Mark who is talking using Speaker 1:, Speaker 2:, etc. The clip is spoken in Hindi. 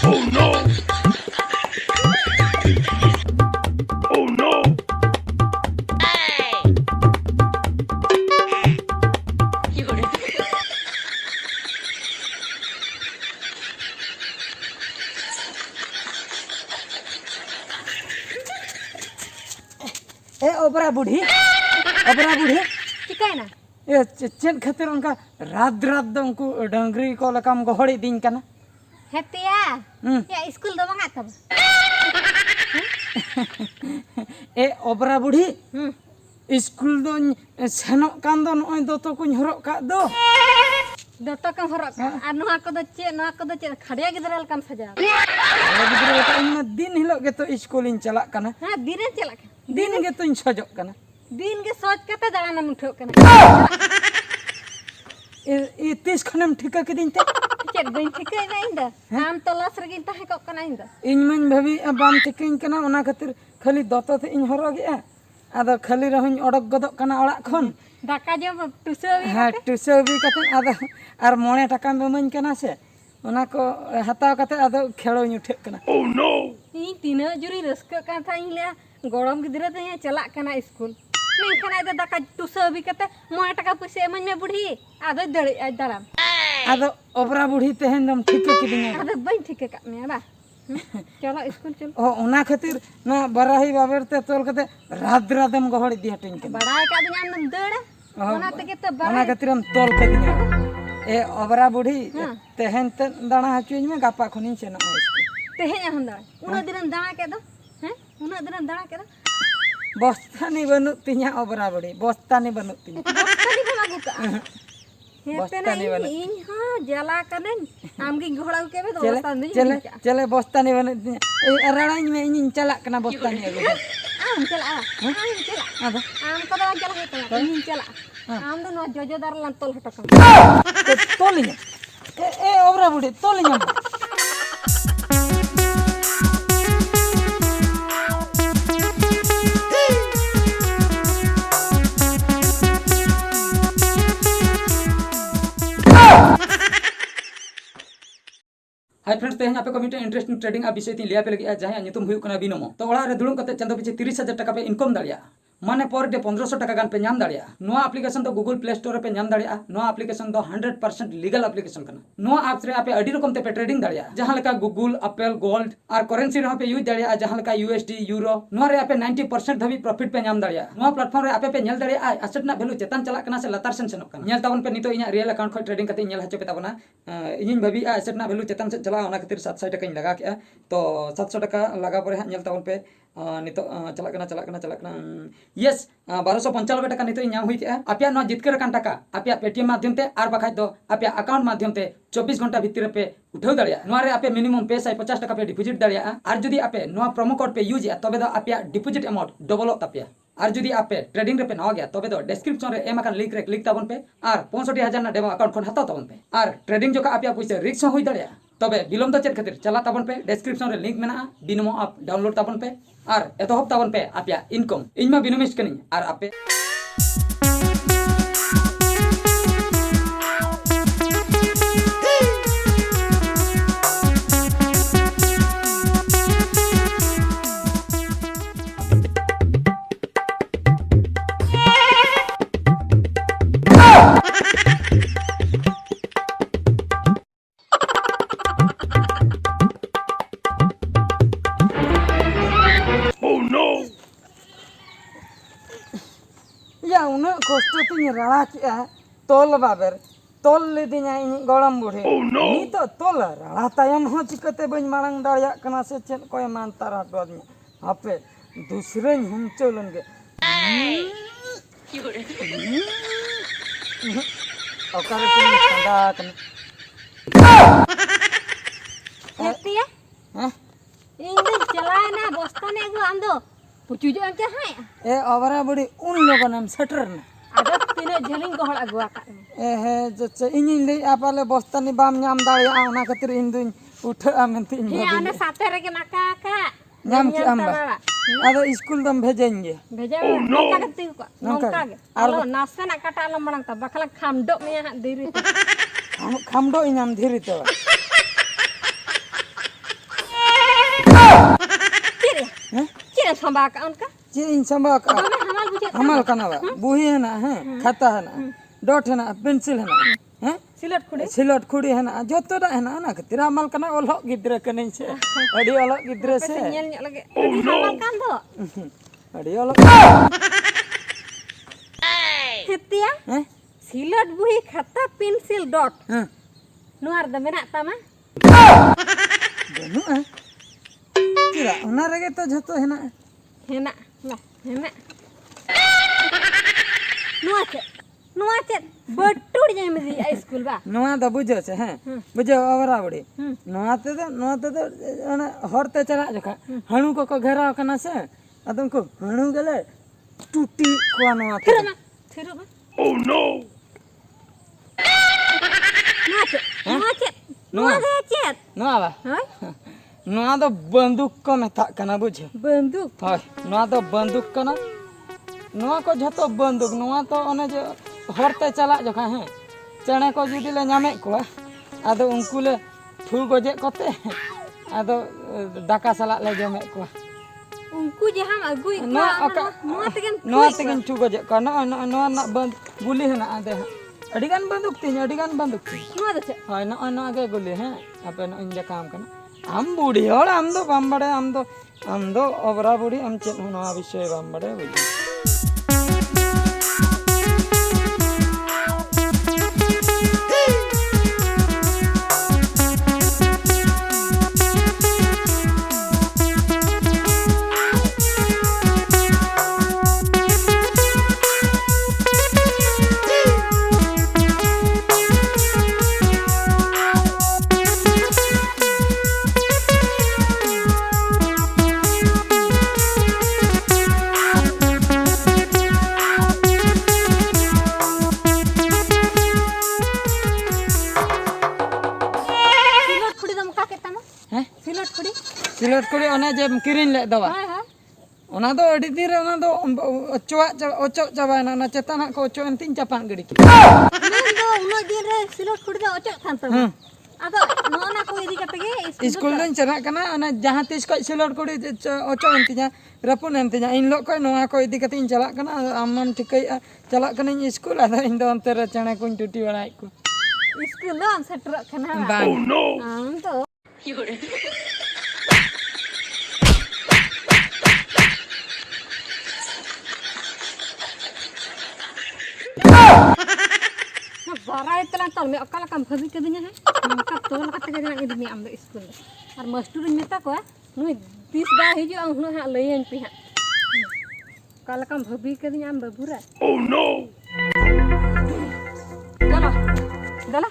Speaker 1: Oh no! Oh no!
Speaker 2: ए ओबरा बुढ़ी
Speaker 3: चिकायना
Speaker 2: ए चेन खातिर उनका रात रात दो उनको डंगरी को लकाम गहड़ी दिन कना
Speaker 3: हेपिया या स्कूल दो मंगा तब
Speaker 2: ए ओबरा बुढ़ी स्कूल दो सेनो कान दो नय दो तो कुछ हरक का दो
Speaker 3: दोतो कम हरक आ नोहा को दो चे खड़िया गिदरल कम सजा
Speaker 2: गिदरा का इन दिन हिलो के तो स्कूल इन चला कना
Speaker 3: हां दिने चला
Speaker 2: दिन के तो इन सजो कना
Speaker 3: दिन के सोच कते दाना मुठो कना
Speaker 2: ए 30 खनम ठिका के दिन ते
Speaker 3: चेक बइन ठिकै ना इंदा आम तो लस रगिन ताहे को कना इंदा
Speaker 2: इन मन भाभी बाम ठिकिन कना ओना खातिर खाली दोतो ते इन हरगेआ आदो खाली रहन ओडक गदक कना ओड़ा खन
Speaker 3: दाका जब टुसवी
Speaker 2: हाँ टुसवी कते आदो आर 9 टाका बेमन कना से ओना को हताव कते आदो खेलो उठे कना
Speaker 1: Oh no!
Speaker 3: इन तीना जुरी रस्क का था इन ले गरम गिदरा ते चला कना स्कूल मैं खाना दे दाका टुसवी कते 9 टाका पैसे मन में बुढ़ी आदो दड़ी दड़ाम
Speaker 2: आदो ओबरा बुढ़ी तेहन दम ठिके के दिने
Speaker 3: आदो बइन ठिके का में बा चलो स्कूल चल
Speaker 2: ओ ओना खातिर ना बराही बाबर ते तोल कते रात रातम गहड़ी दी हटिन के
Speaker 3: बड़ाई का दिन हम दड़ ओना तके तो
Speaker 2: ओना खातिर हम तोल के दिने ए ओबरा बुढ़ी तेहन ते दाना हचुइन में गापा खनिन से ना स्कूल
Speaker 3: तेहे हम दड़ उना दिन दाना के दो हैं उना दिन दाना के दो
Speaker 2: बस्तानी बनु तिया ओबरा बुढ़ी बस्तानी बनु तिया
Speaker 3: बस्तानी बना गुका
Speaker 2: बस्तानी बनु
Speaker 3: इन हां जला कनन आमगी घोड़ा के बे तो
Speaker 2: चले
Speaker 3: बस्तानी
Speaker 2: चले चले बस्तानी बनु तिया ए राणाई में इन चला कना बस्तानी अगे
Speaker 3: आम चला
Speaker 2: आदो
Speaker 3: आम को दो चला है इन चला आम दो नो जोजो दार लन तोल हटक
Speaker 2: तोलिया ए ओबरा बुढ़ी तोलिया हाय फ्रेंड्स तेहन आपे को मिटे इंटरेस्टिंग ट्रेडिंग आ विषय ती लिया पे लगे जहां नितुम हुई कना बिनोमो तो ओड़ा रे दुड़ुम कते चंदो पिछे 30,000 टाका पे इनकम दाड़िया माने पर डे 1500 टाका गान पे नाम दाड़िया नो एप्लीकेशन तो गूगल प्ले स्टोर पे नाम दाड़िया नो एप्लीकेशन तो 100% लीगल एप्लीकेशन कना नो एप्स रे आपे अडी रकम ते पे ट्रेडिंग दाड़िया जहां लका गूगल एप्पल गोल्ड और करेंसी रे पे यूज दाड़िया जहां लका यूएसडी यूरो नो रे आपे 90% धबी प्रॉफिट पे नाम दाड़िया नो प्लेटफॉर्म रे आपे पे नेल दाड़िया एसेट ना वैल्यू चेतन चला कना से लतार सेन सेनक कना नेल तावन पे नितो इना रियल अकाउंट खो ट्रेडिंग कते नेल हचो पे ताबना इनिन भाबी एसेट ना वैल्यू चेतन से चला ओना खातिर 700 टाका इन लगा के तो 700 टाका लगा पर नेल तावन पे नितो चला कना यस 1295 टाका नितो नाम हुई थे आपया नो जितकर कान टाका आपया पेटीएम माध्यम ते आर बखाय दो आपया अकाउंट माध्यम ते 24 घंटा भीतर पे उठाव दाड़िया नो रे आपे मिनिमम 50 टाका पे डिपॉजिट दाड़िया और जदी आपे नो प्रोमो कोड पे यूज या तबे दो आपया डिपॉजिट अमाउंट डबल हो तापया और जदी आपे ट्रेडिंग रे पे ना गया तबे दो डिस्क्रिप्शन रे एम अकान लिंक रे क्लिक ताबन पे और 65,000 ना डेमो अकाउंट खन हताव ताबन पे और ट्रेडिंग जोका आपया पैसा रिस्क हुई दाड़िया तबे विलम्ब तो चेक खातिर चला ताबन पे डिस्क्रिप्शन रे लिंक मेना बिनमो आप डाउनलोड ताबन पे और एतहब ताबन पे आपया इनकम इनमा बिनमिस कनी और आपे
Speaker 1: Oh no!
Speaker 2: या उन कष्ट तीन राणा के तोल बाबर तोल ले दिना इन गड़म बुढ़े नी तो तोल राणा तायम हो चिकते बन मांग दाड़िया कना से चेन कोय मान तारा दो दिन आपे दूसरे हम चलन गे ओकर तीन संदा कन
Speaker 3: हेपिया
Speaker 2: हैं
Speaker 3: इन दो चला ना बस्ताने गो आंदो पुचु जो अंके है
Speaker 2: ए अवरा बड़ी उन लोगन हम सटर ना
Speaker 3: आदो तीने झलिंग गहड़ अगुआ का
Speaker 2: ए हे जच्चे इन ले आपाले बस्तानी बाम नाम दाड़िया ओना खातिर इन दुन उठ आमेंती इन
Speaker 3: हे आने साथे रे के नाका का
Speaker 2: नाम की अम्बा अदो स्कूल दम भेजेंगे
Speaker 3: भेजे नौका करती को नौका के आलो नासे ना काटा लो मणंग त बखला खामडो में हां देरी
Speaker 2: खामडो इनाम धीरे तो
Speaker 3: Ciri.
Speaker 2: हैं
Speaker 3: Ciri sambal ka unka.
Speaker 2: जे इन संभव का
Speaker 3: Dome hamal bujhe.
Speaker 2: हमाल कना बा बुही है ना हैं खाता है ना डॉट है ना पेंसिल है ना हैं
Speaker 3: Silat kude.
Speaker 2: सिलट खुड़ी है ना जो तो है ना खातिर हमाल कना ओलो गिद्र कने से अड़ी ओलो गिद्र से
Speaker 3: Nyel nyel lagi. Adi hamal kan do.
Speaker 2: अड़ी ओलो
Speaker 3: Hetia.
Speaker 2: हैं
Speaker 3: Silat buhi khata pensil dot.
Speaker 2: हैं
Speaker 3: Nuar da menak tama.
Speaker 2: दोनों हैं किरा उना रगे तो जतो है ना
Speaker 3: Henak lah, henak. Nuar cet. Betul je mesti school ba.
Speaker 2: नोआ द बुझो से हैं बुझो अवरा बड़ी नोआ ते तो अने हरते चला जका हणु को घेरा कना से अदम को हणु गेले टूटी को नोआ ते
Speaker 3: Thiru ba.
Speaker 1: Oh no!
Speaker 3: Nuar cet. Nuar cet.
Speaker 2: नोआ बा
Speaker 3: Hai?
Speaker 2: नोआ तो बंदूक को मेथा कना बुझो
Speaker 3: Benduk.
Speaker 2: हाय नोआ तो बंदूक कना नोआ को झतो बंदूक नोआ तो अने जो हरते चला जका हैं चणे को जुदी ले नामे को आदो उनको ले ठू गजे कोते आदो दाका सला ले जमे को
Speaker 3: Unku je ham agui ko.
Speaker 2: नोआ अका
Speaker 3: Nuar tegan.
Speaker 2: नोआ तेगन ठू गजे को नोआ ना बंद गुली है ना आदे अडिगान बंदूक तीन अडिगान बंदूक तीन
Speaker 3: Nuar da cet.
Speaker 2: हाय ना ना आगे गुली हैं आपे ना इंजा काम करना हम बूढ़ी और हम दो बम्बड़े हम दो ओबरा बूढ़ी हम चेत होना विषय बम्बड़े बुझी
Speaker 3: Silat kudi da muka ketama.
Speaker 2: हैं
Speaker 3: Silat kudi.
Speaker 2: सिलट कोड़ी ओने जे किरिन ले दवा
Speaker 3: Hai hai.
Speaker 2: ओना दो अड़ी दिन ओना दो ओचो चाबाना ना चेतना को ओचो अंतिम चपान गड़ी की
Speaker 3: Nendo uno din re silat kudi da ocok thantam. Ado nona ko idi kate ge
Speaker 2: school दिन चला कना ओना जहां तीस को सिलट कोड़ी ओचो अंतिम रपुन अंतिम इन लोग को नोआ को इदी कते इन चला कना आमम ठिकई चला कना स्कूल आदा इन दो अंतर चणे को टूटी बड़ाई को
Speaker 3: school lo am setra kana.
Speaker 2: बांग
Speaker 1: Oh no!
Speaker 3: Am to. Barai telan tol me akal kam bhabi ke dunya hai. Maka tol kata ke jangan idi me am do school. Ar master ni meta ko nui 30 ba hiju ang hnu ha leyen pi ha. Kala kam bhabi ke dunya am babura.
Speaker 1: Oh no!
Speaker 3: Dala. Dala.